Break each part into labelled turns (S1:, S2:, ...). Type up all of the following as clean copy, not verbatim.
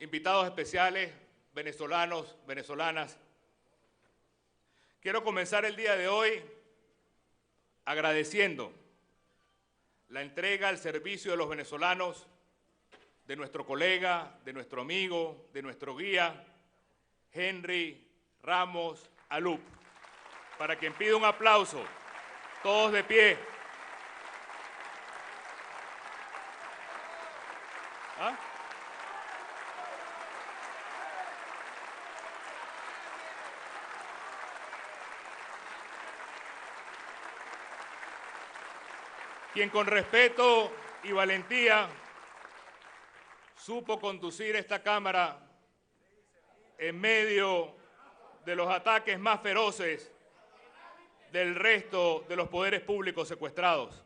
S1: invitados especiales, venezolanos, venezolanas, quiero comenzar el día de hoy agradeciendo la entrega al servicio de los venezolanos de nuestro colega, de nuestro amigo, de nuestro guía, Henry Ramos Alup, para quien pido un aplauso, todos de pie. ¿Ah? Quien con respeto y valentía supo conducir esta Cámara en medio de los ataques más feroces del resto de los poderes públicos secuestrados.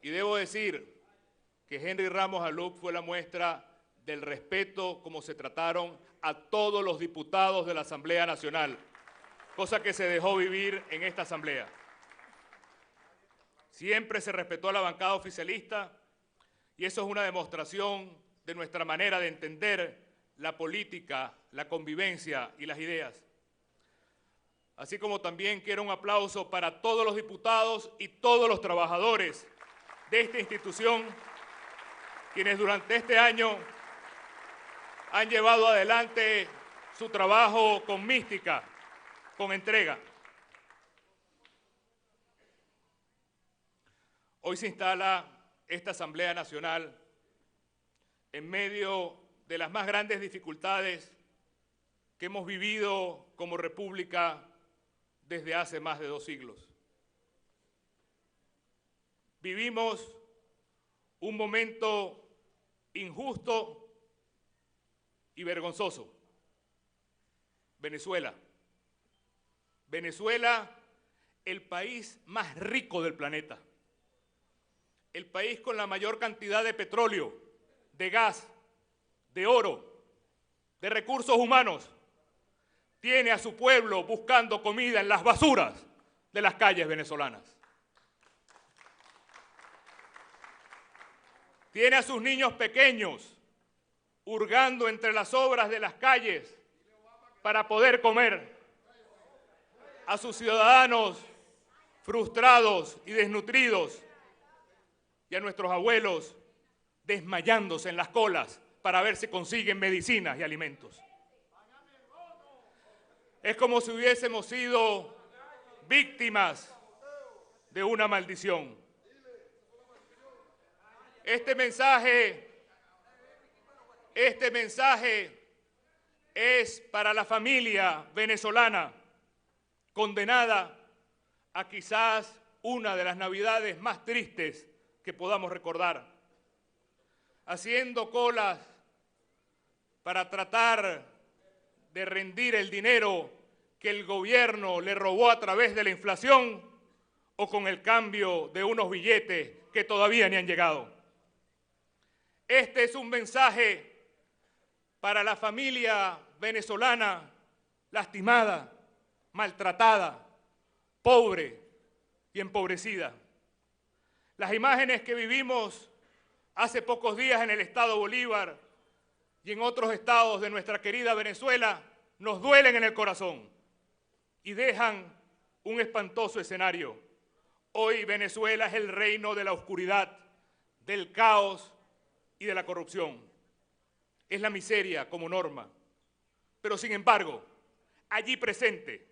S1: Y debo decir que Henry Ramos Alup fue la muestra del respeto como se trataron a todos los diputados de la Asamblea Nacional, cosa que se dejó vivir en esta Asamblea. Siempre se respetó a la bancada oficialista y eso es una demostración de nuestra manera de entender la política, la convivencia y las ideas. Así como también quiero un aplauso para todos los diputados y todos los trabajadores de esta institución, quienes durante este año han llevado adelante su trabajo con mística, con entrega. Hoy se instala esta Asamblea Nacional en medio de las más grandes dificultades que hemos vivido como república desde hace más de 2 siglos. Vivimos un momento injusto y vergonzoso. Venezuela. Venezuela, el país más rico del planeta. El país con la mayor cantidad de petróleo, de gas, de oro, de recursos humanos, tiene a su pueblo buscando comida en las basuras de las calles venezolanas. Tiene a sus niños pequeños hurgando entre las obras de las calles para poder comer. A sus ciudadanos frustrados y desnutridos y a nuestros abuelos desmayándose en las colas para ver si consiguen medicinas y alimentos. Es como si hubiésemos sido víctimas de una maldición. Este mensaje es para la familia venezolana condenada a quizás una de las navidades más tristes que podamos recordar, haciendo colas para tratar de rendir el dinero que el gobierno le robó a través de la inflación o con el cambio de unos billetes que todavía ni han llegado. Este es un mensaje para la familia venezolana lastimada, maltratada, pobre y empobrecida. Las imágenes que vivimos hace pocos días en el estado Bolívar y en otros estados de nuestra querida Venezuela nos duelen en el corazón y dejan un espantoso escenario. Hoy Venezuela es el reino de la oscuridad, del caos y de la corrupción. Es la miseria como norma. Pero sin embargo, allí presente,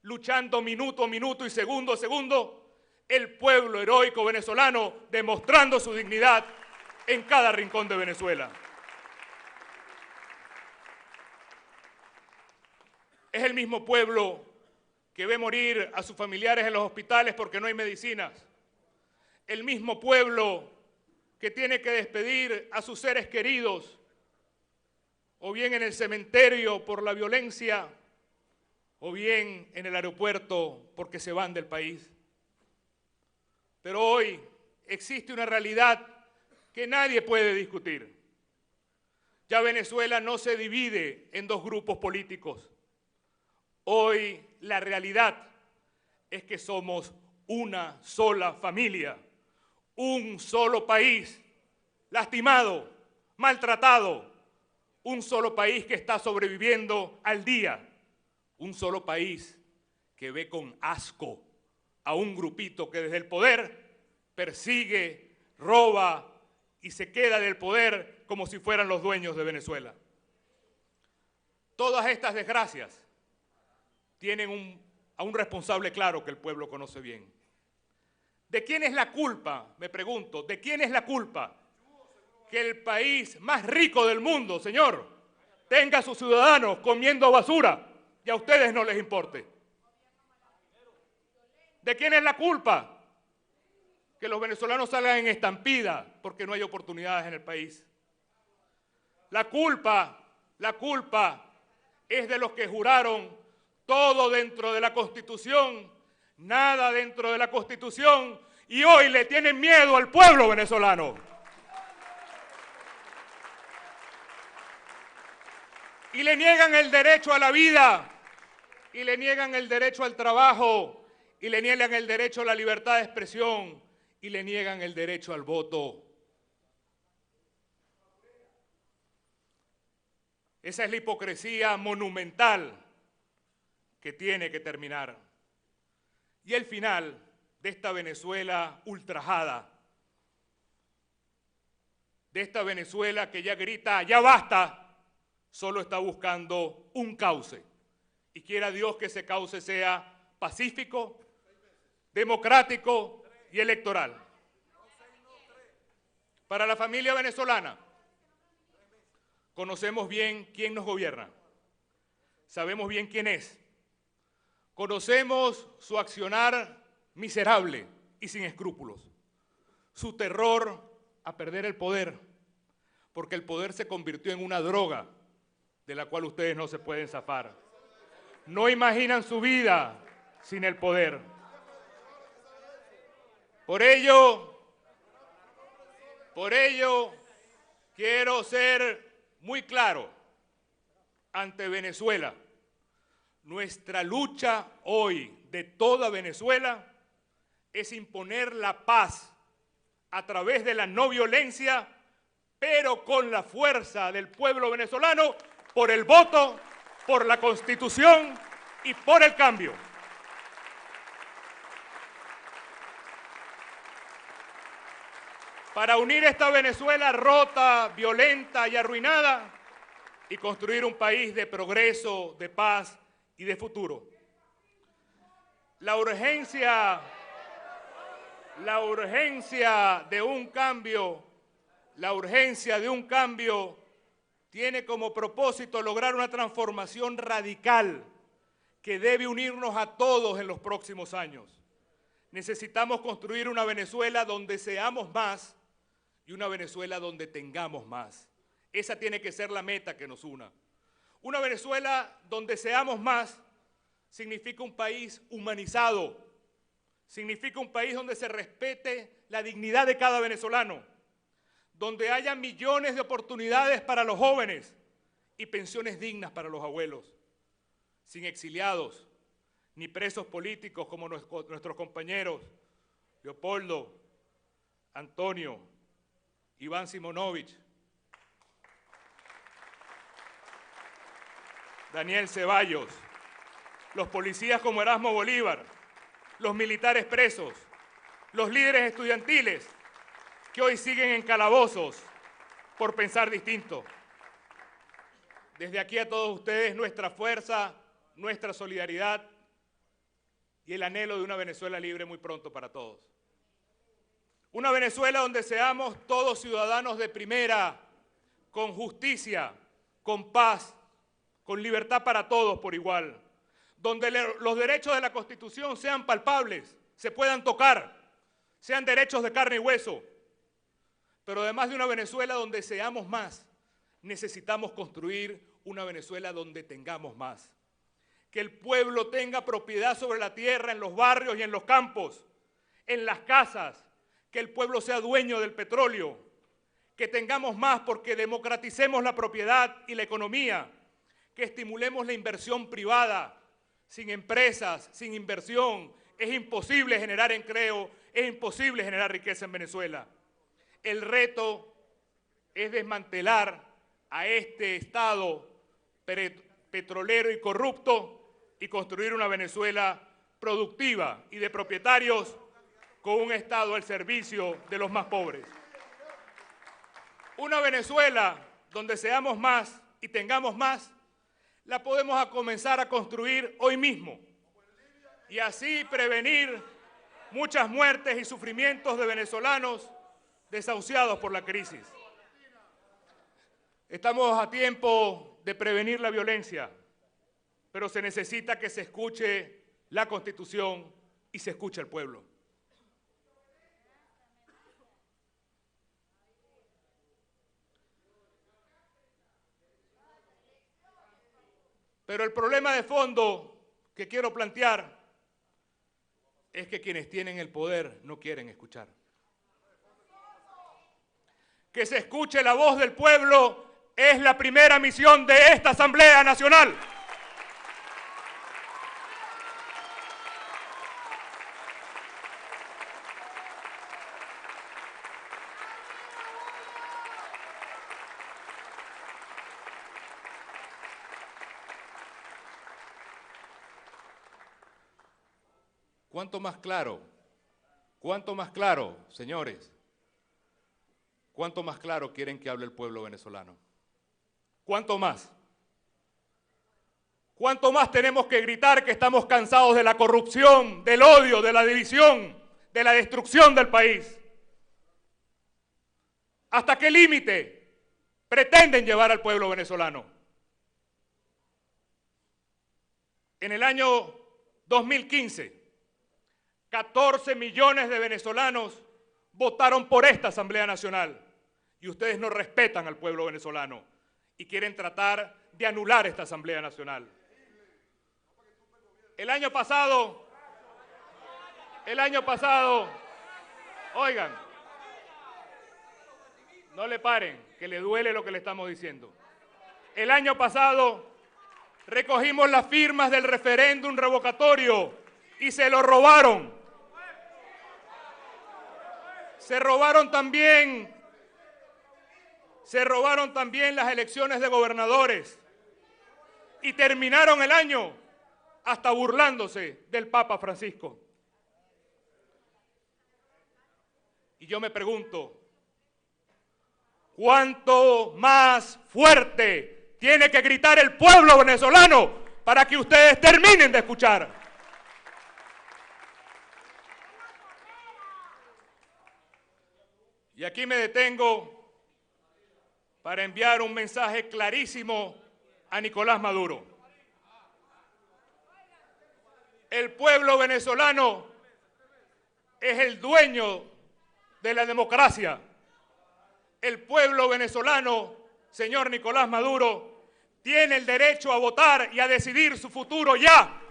S1: luchando minuto a minuto y segundo a segundo, el pueblo heroico venezolano demostrando su dignidad en cada rincón de Venezuela. Es el mismo pueblo que ve morir a sus familiares en los hospitales porque no hay medicinas. El mismo pueblo que tiene que despedir a sus seres queridos, o bien en el cementerio por la violencia, o bien en el aeropuerto porque se van del país. Pero hoy existe una realidad que nadie puede discutir. Ya Venezuela no se divide en 2 grupos políticos. Hoy la realidad es que somos una sola familia, un solo país, lastimado, maltratado, un solo país que está sobreviviendo al día, un solo país que ve con asco a un grupito que desde el poder persigue, roba y se queda del poder como si fueran los dueños de Venezuela. Todas estas desgracias tienen a un responsable claro que el pueblo conoce bien. ¿De quién es la culpa? Me pregunto, ¿de quién es la culpa? Que el país más rico del mundo, señor, tenga a sus ciudadanos comiendo basura y a ustedes no les importe. ¿De quién es la culpa? Que los venezolanos salgan en estampida porque no hay oportunidades en el país. La culpa es de los que juraron todo dentro de la Constitución, nada dentro de la Constitución, y hoy le tienen miedo al pueblo venezolano. Y le niegan el derecho a la vida, y le niegan el derecho al trabajo, y le niegan el derecho a la libertad de expresión, y le niegan el derecho al voto. Esa es la hipocresía monumental que tiene que terminar. Y el final de esta Venezuela ultrajada, de esta Venezuela que ya grita, ya basta, solo está buscando un cauce. Y quiera Dios que ese cauce sea pacífico, democrático y electoral. Para la familia venezolana, conocemos bien quién nos gobierna, sabemos bien quién es, conocemos su accionar miserable y sin escrúpulos, su terror a perder el poder, porque el poder se convirtió en una droga de la cual ustedes no se pueden zafar. No imaginan su vida sin el poder. Por ello, quiero ser muy claro ante Venezuela. Nuestra lucha hoy de toda Venezuela es imponer la paz a través de la no violencia, pero con la fuerza del pueblo venezolano, por el voto, por la Constitución y por el cambio. Para unir esta Venezuela rota, violenta y arruinada y construir un país de progreso, de paz y de futuro. La urgencia de un cambio tiene como propósito lograr una transformación radical que debe unirnos a todos en los próximos años. Necesitamos construir una Venezuela donde seamos más y una Venezuela donde tengamos más. Esa tiene que ser la meta que nos una. Una Venezuela donde seamos más significa un país humanizado, significa un país donde se respete la dignidad de cada venezolano, donde haya millones de oportunidades para los jóvenes y pensiones dignas para los abuelos, sin exiliados ni presos políticos como nuestros compañeros Leopoldo, Antonio, Iván Simonovich, Daniel Ceballos, los policías como Erasmo Bolívar, los militares presos, los líderes estudiantiles que hoy siguen en calabozos por pensar distinto. Desde aquí a todos ustedes nuestra fuerza, nuestra solidaridad y el anhelo de una Venezuela libre muy pronto para todos. Una Venezuela donde seamos todos ciudadanos de primera, con justicia, con paz, con libertad para todos por igual, donde los derechos de la Constitución sean palpables, se puedan tocar, sean derechos de carne y hueso. Pero además de una Venezuela donde seamos más, necesitamos construir una Venezuela donde tengamos más. Que el pueblo tenga propiedad sobre la tierra, en los barrios y en los campos, en las casas, que el pueblo sea dueño del petróleo, que tengamos más porque democraticemos la propiedad y la economía, que estimulemos la inversión privada. Sin empresas, sin inversión, es imposible generar empleo, es imposible generar riqueza en Venezuela. El reto es desmantelar a este Estado petrolero y corrupto y construir una Venezuela productiva y de propietarios con un Estado al servicio de los más pobres. Una Venezuela donde seamos más y tengamos más, la podemos comenzar a construir hoy mismo y así prevenir muchas muertes y sufrimientos de venezolanos desahuciados por la crisis. Estamos a tiempo de prevenir la violencia, pero se necesita que se escuche la Constitución y se escuche al pueblo. Pero el problema de fondo que quiero plantear es que quienes tienen el poder no quieren escuchar. Que se escuche la voz del pueblo es la primera misión de esta Asamblea Nacional. ¿Cuánto más claro, señores? ¿Cuánto más claro quieren que hable el pueblo venezolano? ¿Cuánto más? ¿Cuánto más tenemos que gritar que estamos cansados de la corrupción, del odio, de la división, de la destrucción del país? ¿Hasta qué límite pretenden llevar al pueblo venezolano? En el año 2015, 14 millones de venezolanos votaron por esta Asamblea Nacional y ustedes no respetan al pueblo venezolano y quieren tratar de anular esta Asamblea Nacional. El año pasado, oigan, no le paren, que le duele lo que le estamos diciendo. El año pasado recogimos las firmas del referéndum revocatorio y se lo robaron. Se robaron también las elecciones de gobernadores y terminaron el año hasta burlándose del Papa Francisco. Y yo me pregunto, ¿cuánto más fuerte tiene que gritar el pueblo venezolano para que ustedes terminen de escuchar? Y aquí me detengo para enviar un mensaje clarísimo a Nicolás Maduro. El pueblo venezolano es el dueño de la democracia. El pueblo venezolano, señor Nicolás Maduro, tiene el derecho a votar y a decidir su futuro ya.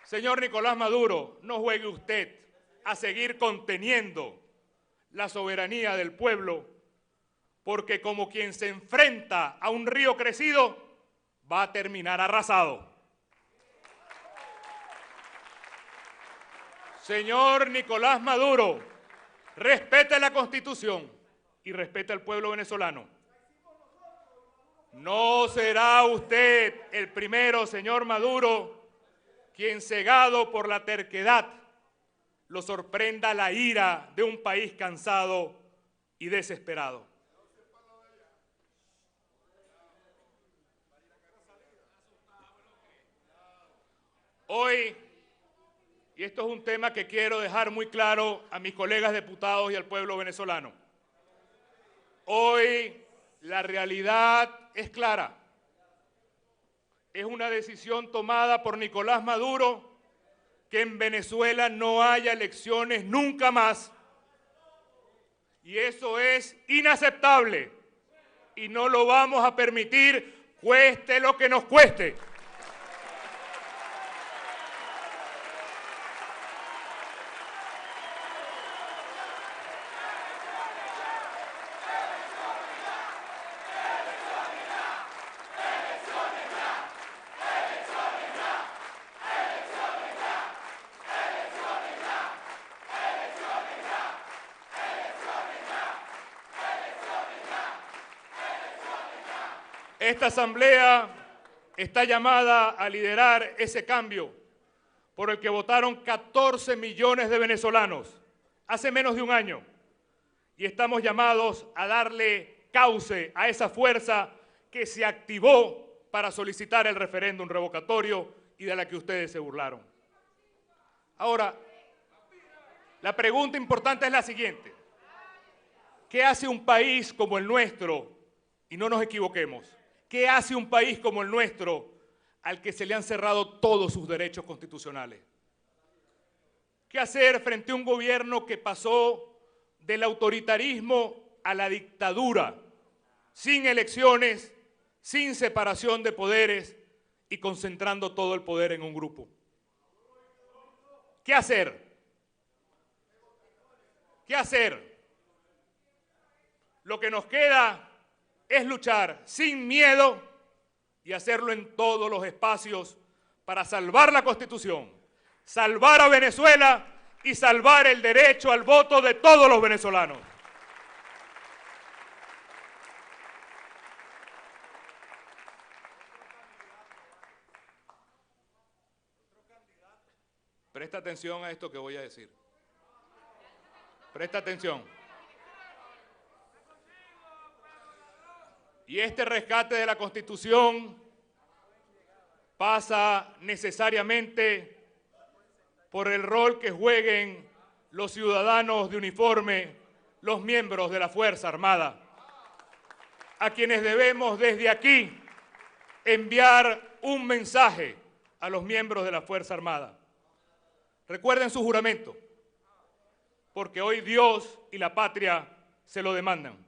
S1: Señor Nicolás Maduro, no juegue usted a seguir conteniendo la soberanía del pueblo, porque como quien se enfrenta a un río crecido, va a terminar arrasado. Señor Nicolás Maduro, respete la Constitución y respete al pueblo venezolano. No será usted el primero, señor Maduro, quien cegado por la terquedad lo sorprenda la ira de un país cansado y desesperado. Hoy, y esto es un tema que quiero dejar muy claro a mis colegas diputados y al pueblo venezolano, hoy la realidad es clara. Es una decisión tomada por Nicolás Maduro que en Venezuela no haya elecciones nunca más. Y eso es inaceptable y no lo vamos a permitir, cueste lo que nos cueste. Esta asamblea está llamada a liderar ese cambio por el que votaron 14 millones de venezolanos hace menos de un año. Y estamos llamados a darle cauce a esa fuerza que se activó para solicitar el referéndum revocatorio y de la que ustedes se burlaron. Ahora, la pregunta importante es la siguiente. ¿Qué hace un país como el nuestro? Y no nos equivoquemos. ¿Qué hace un país como el nuestro al que se le han cerrado todos sus derechos constitucionales? ¿Qué hacer frente a un gobierno que pasó del autoritarismo a la dictadura, sin elecciones, sin separación de poderes y concentrando todo el poder en un grupo? ¿Qué hacer? ¿Qué hacer? Lo que nos queda es luchar sin miedo y hacerlo en todos los espacios para salvar la Constitución, salvar a Venezuela y salvar el derecho al voto de todos los venezolanos. Presta atención a esto que voy a decir. Presta atención. Y este rescate de la Constitución pasa necesariamente por el rol que jueguen los ciudadanos de uniforme, los miembros de la Fuerza Armada, a quienes debemos desde aquí enviar un mensaje a los miembros de la Fuerza Armada. Recuerden su juramento, porque hoy Dios y la patria se lo demandan.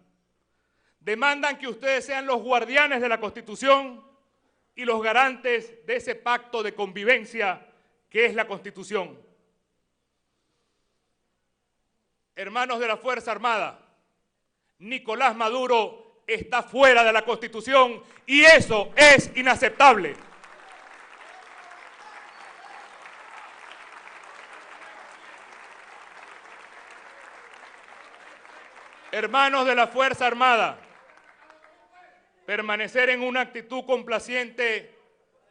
S1: Demandan que ustedes sean los guardianes de la Constitución y los garantes de ese pacto de convivencia que es la Constitución. Hermanos de la Fuerza Armada, Nicolás Maduro está fuera de la Constitución y eso es inaceptable. Hermanos de la Fuerza Armada, permanecer en una actitud complaciente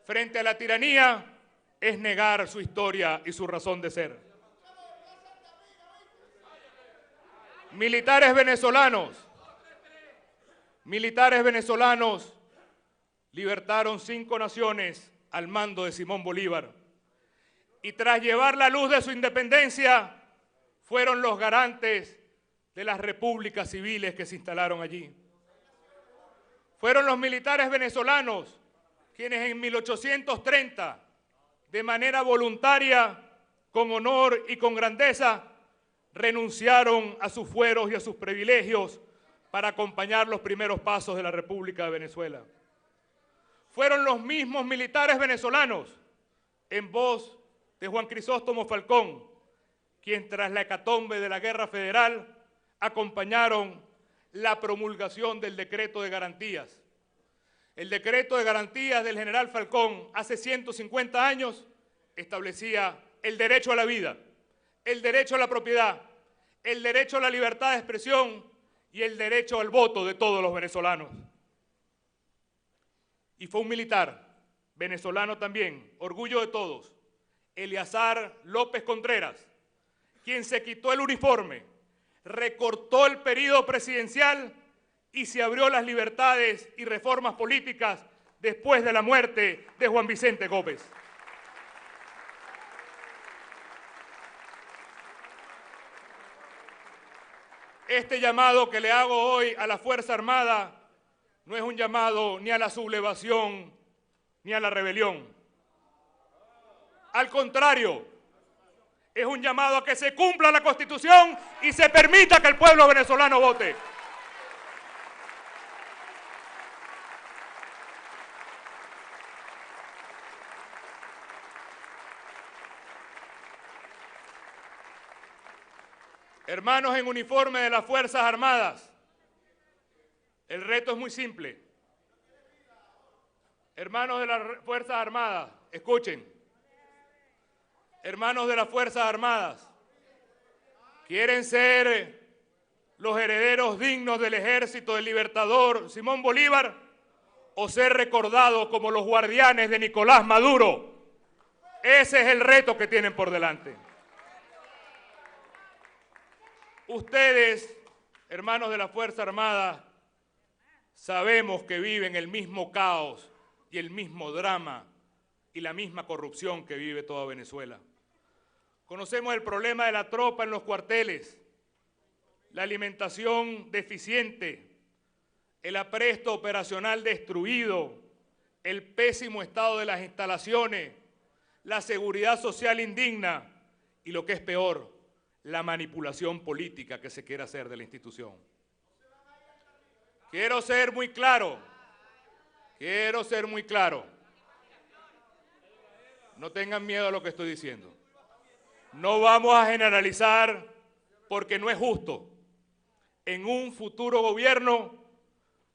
S1: frente a la tiranía es negar su historia y su razón de ser. Militares venezolanos libertaron 5 naciones al mando de Simón Bolívar y tras llevar la luz de su independencia fueron los garantes de las repúblicas civiles que se instalaron allí. Fueron los militares venezolanos quienes en 1830, de manera voluntaria, con honor y con grandeza, renunciaron a sus fueros y a sus privilegios para acompañar los primeros pasos de la República de Venezuela. Fueron los mismos militares venezolanos, en voz de Juan Crisóstomo Falcón, quien tras la hecatombe de la Guerra Federal acompañaron la promulgación del Decreto de Garantías. El Decreto de Garantías del general Falcón hace 150 años establecía el derecho a la vida, el derecho a la propiedad, el derecho a la libertad de expresión y el derecho al voto de todos los venezolanos. Y fue un militar, venezolano también, orgullo de todos, Eleazar López Contreras, quien se quitó el uniforme, recortó el período presidencial y se abrió las libertades y reformas políticas después de la muerte de Juan Vicente Gómez. Este llamado que le hago hoy a la Fuerza Armada no es un llamado ni a la sublevación ni a la rebelión. Al contrario, es un llamado a que se cumpla la Constitución y se permita que el pueblo venezolano vote. Hermanos en uniforme de las Fuerzas Armadas, el reto es muy simple. Hermanos de las Fuerzas Armadas, escuchen. Hermanos de las Fuerzas Armadas, ¿quieren ser los herederos dignos del ejército del libertador Simón Bolívar o ser recordado como los guardianes de Nicolás Maduro. Ese es el reto que tienen por delante. Ustedes, hermanos de la Fuerza Armada, sabemos que viven el mismo caos y el mismo drama y la misma corrupción que vive toda Venezuela. Conocemos el problema de la tropa en los cuarteles, la alimentación deficiente, el apresto operacional destruido, el pésimo estado de las instalaciones, la seguridad social indigna y, lo que es peor, la manipulación política que se quiere hacer de la institución. Quiero ser muy claro. No tengan miedo a lo que estoy diciendo. No vamos a generalizar porque no es justo. En un futuro gobierno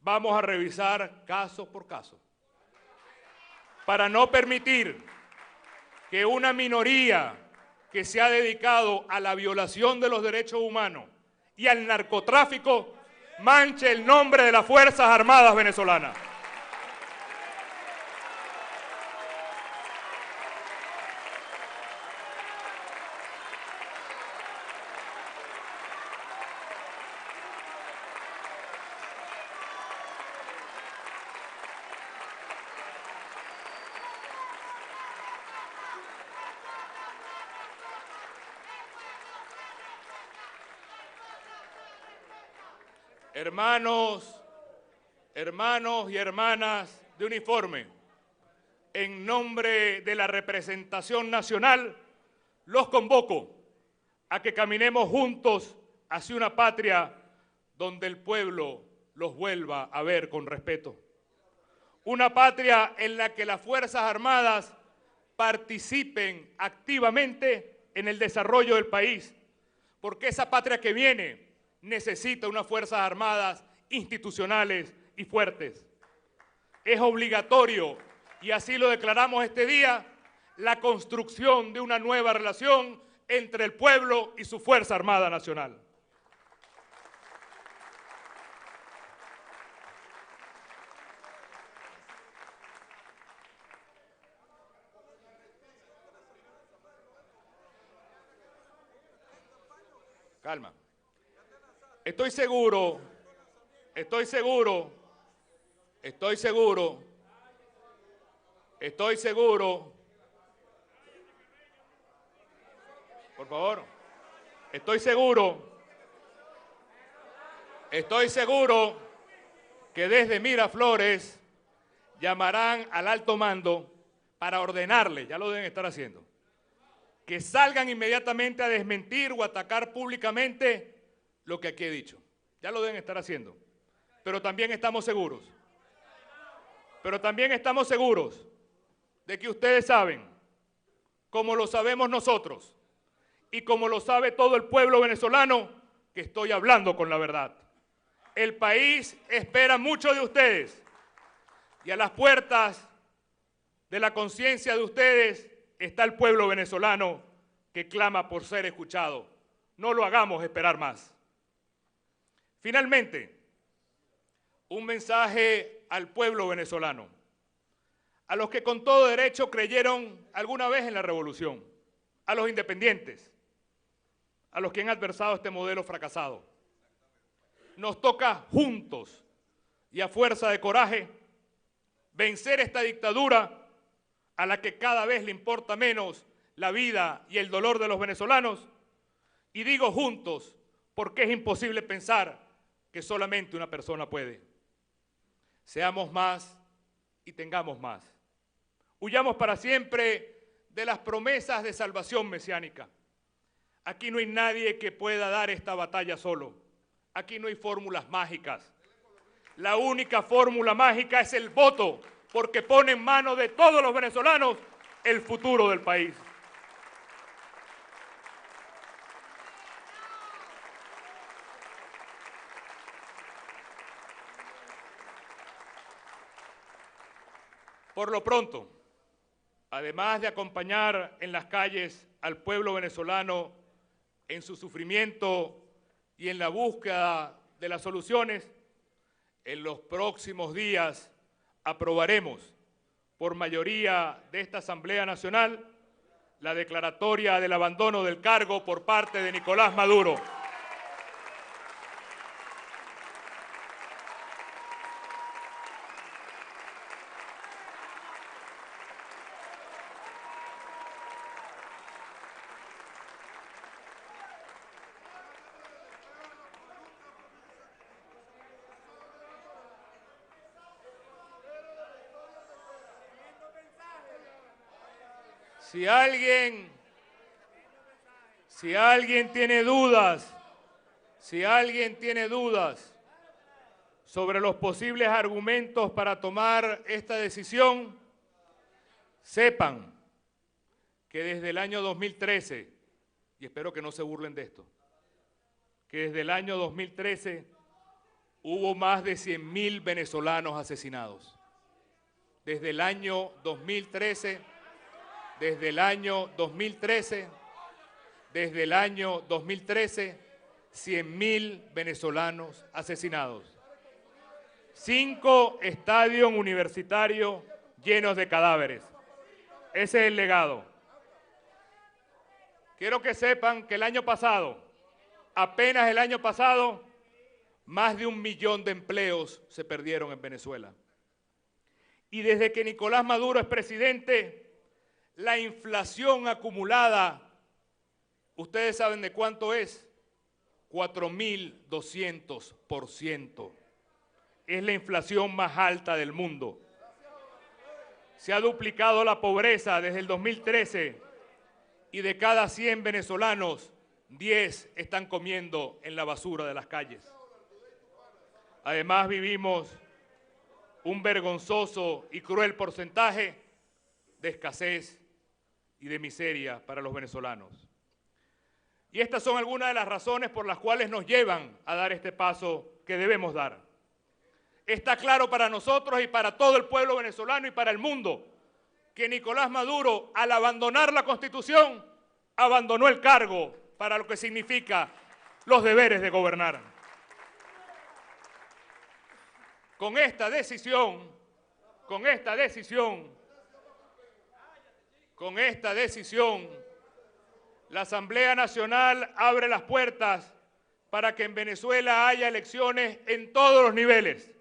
S1: vamos a revisar caso por caso para no permitir que una minoría que se ha dedicado a la violación de los derechos humanos y al narcotráfico manche el nombre de las Fuerzas Armadas venezolanas. Hermanos y hermanas de uniforme, en nombre de la representación nacional, los convoco a que caminemos juntos hacia una patria donde el pueblo los vuelva a ver con respeto. Una patria en la que las Fuerzas Armadas participen activamente en el desarrollo del país, porque esa patria que viene necesita unas Fuerzas Armadas institucionales y fuertes. Es obligatorio, y así lo declaramos este día, la construcción de una nueva relación entre el pueblo y su Fuerza Armada Nacional. Calma. Estoy seguro, por favor, estoy seguro que desde Miraflores llamarán al alto mando para ordenarle, ya lo deben estar haciendo, que salgan inmediatamente a desmentir o atacar públicamente lo que aquí he dicho. Ya lo deben estar haciendo. Pero también estamos seguros de que ustedes saben, como lo sabemos nosotros y como lo sabe todo el pueblo venezolano, que estoy hablando con la verdad. El país espera mucho de ustedes y a las puertas de la conciencia de ustedes está el pueblo venezolano que clama por ser escuchado. No lo hagamos esperar más. Finalmente, un mensaje al pueblo venezolano, a los que con todo derecho creyeron alguna vez en la revolución, a los independientes, a los que han adversado este modelo fracasado. Nos toca juntos y a fuerza de coraje vencer esta dictadura a la que cada vez le importa menos la vida y el dolor de los venezolanos. Y digo juntos porque es imposible pensar que solamente una persona puede. Seamos más y tengamos más. Huyamos para siempre de las promesas de salvación mesiánica. Aquí no hay nadie que pueda dar esta batalla solo. Aquí no hay fórmulas mágicas. La única fórmula mágica es el voto, porque pone en manos de todos los venezolanos el futuro del país. Por lo pronto, además de acompañar en las calles al pueblo venezolano en su sufrimiento y en la búsqueda de las soluciones, en los próximos días aprobaremos por mayoría de esta Asamblea Nacional la declaratoria del abandono del cargo por parte de Nicolás Maduro. Si alguien tiene dudas sobre los posibles argumentos para tomar esta decisión, sepan que desde el año 2013, y espero que no se burlen de esto, que desde el año 2013 hubo más de 100.000 venezolanos asesinados. Desde el año 2013, 100.000 venezolanos asesinados. 5 estadios universitarios llenos de cadáveres. Ese es el legado. Quiero que sepan que el año pasado, apenas el año pasado, más de 1 millón de empleos se perdieron en Venezuela. Y desde que Nicolás Maduro es presidente, la inflación acumulada, ¿ustedes saben de cuánto es? 4.200%. Es la inflación más alta del mundo. Se ha duplicado la pobreza desde el 2013 y de cada 100 venezolanos, 10 están comiendo en la basura de las calles. Además, vivimos un vergonzoso y cruel porcentaje de escasez y de miseria para los venezolanos. Y estas son algunas de las razones por las cuales nos llevan a dar este paso que debemos dar. Está claro para nosotros y para todo el pueblo venezolano y para el mundo que Nicolás Maduro, al abandonar la Constitución, abandonó el cargo para lo que significa los deberes de gobernar. Con esta decisión, la Asamblea Nacional abre las puertas para que en Venezuela haya elecciones en todos los niveles,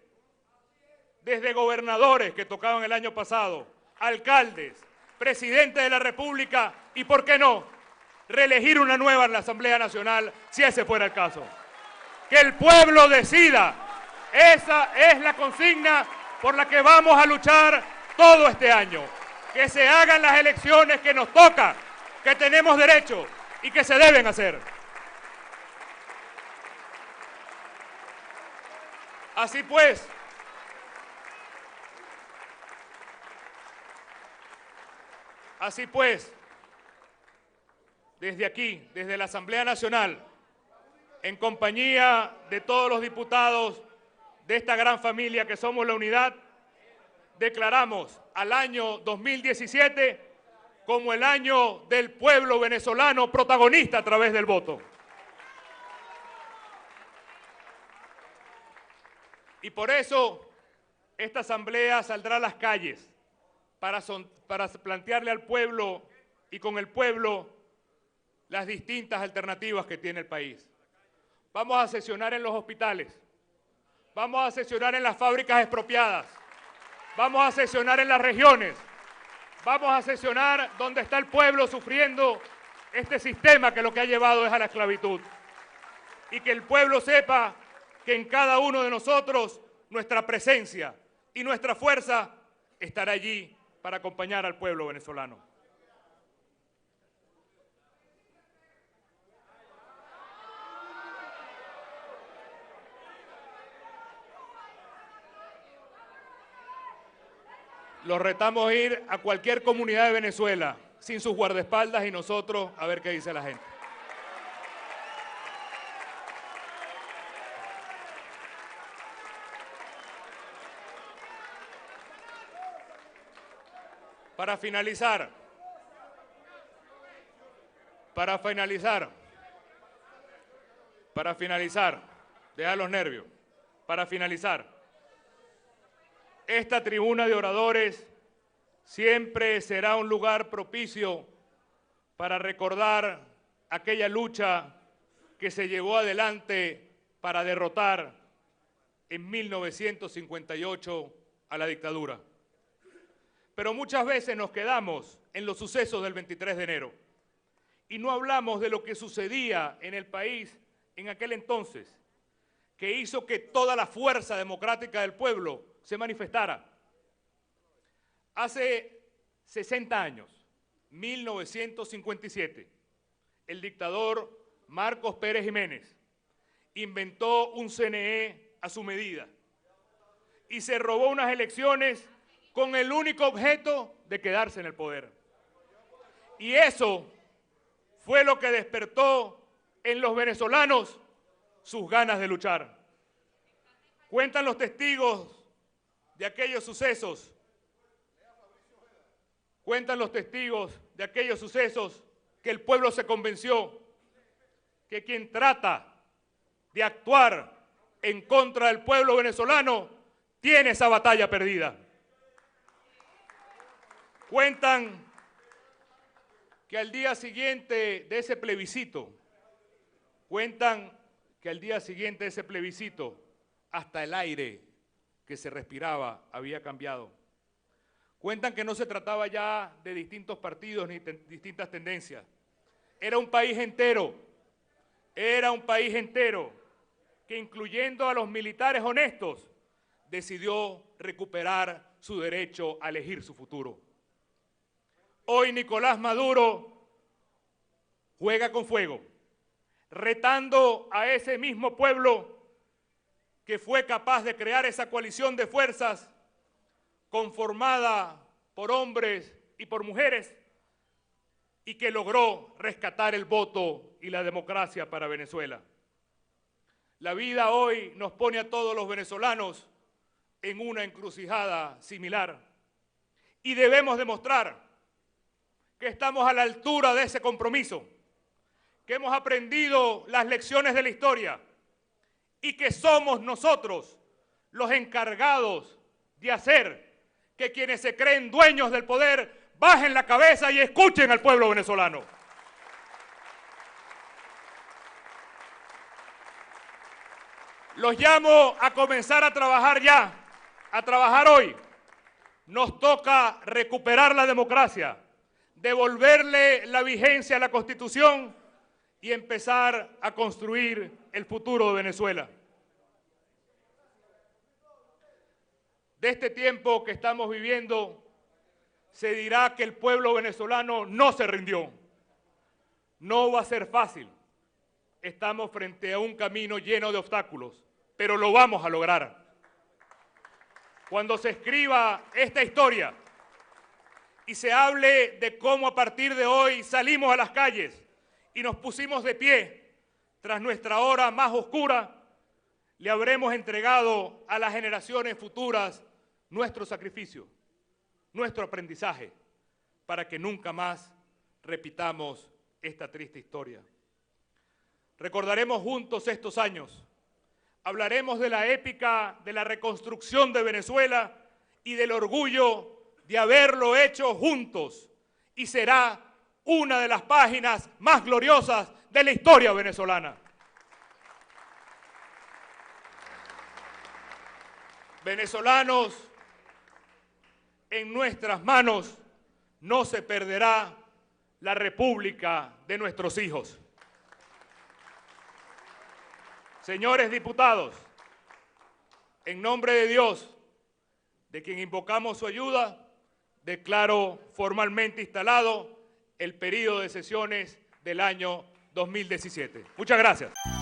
S1: desde gobernadores que tocaban el año pasado, alcaldes, presidente de la República y, ¿por qué no?, reelegir una nueva en la Asamblea Nacional, si ese fuera el caso. Que el pueblo decida. Esa es la consigna por la que vamos a luchar todo este año. Que se hagan las elecciones que nos toca, que tenemos derecho y que se deben hacer. Así pues, desde aquí, desde la Asamblea Nacional, en compañía de todos los diputados de esta gran familia que somos la Unidad, declaramos al año 2017 como el año del pueblo venezolano protagonista a través del voto. Y por eso esta asamblea saldrá a las calles para plantearle al pueblo y con el pueblo las distintas alternativas que tiene el país. Vamos a sesionar en los hospitales, vamos a sesionar en las fábricas expropiadas, vamos a sesionar en las regiones, vamos a sesionar donde está el pueblo sufriendo este sistema que lo que ha llevado es a la esclavitud. Y que el pueblo sepa que en cada uno de nosotros nuestra presencia y nuestra fuerza estará allí para acompañar al pueblo venezolano. Los retamos a ir a cualquier comunidad de Venezuela, sin sus guardaespaldas y nosotros a ver qué dice la gente. Para finalizar, deja los nervios, para finalizar, esta tribuna de oradores siempre será un lugar propicio para recordar aquella lucha que se llevó adelante para derrotar en 1958 a la dictadura. Pero muchas veces nos quedamos en los sucesos del 23 de enero y no hablamos de lo que sucedía en el país en aquel entonces, que hizo que toda la fuerza democrática del pueblo se manifestara. Hace 60 años, 1957, el dictador Marcos Pérez Jiménez inventó un CNE a su medida y se robó unas elecciones con el único objeto de quedarse en el poder. Y eso fue lo que despertó en los venezolanos sus ganas de luchar. Cuentan los testigos de aquellos sucesos, que el pueblo se convenció que quien trata de actuar en contra del pueblo venezolano tiene esa batalla perdida. Cuentan que al día siguiente de ese plebiscito, hasta el aire que se respiraba había cambiado. Cuentan que no se trataba ya de distintos partidos ni distintas tendencias. Era un país entero que, incluyendo a los militares honestos, decidió recuperar su derecho a elegir su futuro. Hoy Nicolás Maduro juega con fuego, retando a ese mismo pueblo que fue capaz de crear esa coalición de fuerzas conformada por hombres y por mujeres y que logró rescatar el voto y la democracia para Venezuela. La vida hoy nos pone a todos los venezolanos en una encrucijada similar y debemos demostrar que estamos a la altura de ese compromiso, que hemos aprendido las lecciones de la historia y que somos nosotros los encargados de hacer que quienes se creen dueños del poder bajen la cabeza y escuchen al pueblo venezolano. Los llamo a comenzar a trabajar ya, a trabajar hoy. Nos toca recuperar la democracia, devolverle la vigencia a la Constitución y empezar a construir el futuro de Venezuela. De este tiempo que estamos viviendo, se dirá que el pueblo venezolano no se rindió. No va a ser fácil. Estamos frente a un camino lleno de obstáculos, pero lo vamos a lograr. Cuando se escriba esta historia y se hable de cómo a partir de hoy salimos a las calles y nos pusimos de pie tras nuestra hora más oscura, le habremos entregado a las generaciones futuras nuestro sacrificio, nuestro aprendizaje, para que nunca más repitamos esta triste historia. Recordaremos juntos estos años, hablaremos de la épica de la reconstrucción de Venezuela y del orgullo de haberlo hecho juntos, y será una de las páginas más gloriosas de la historia venezolana. Venezolanos, en nuestras manos no se perderá la república de nuestros hijos. Señores diputados, en nombre de Dios, de quien invocamos su ayuda, declaro formalmente instalado el período de sesiones del año 2017. Muchas gracias.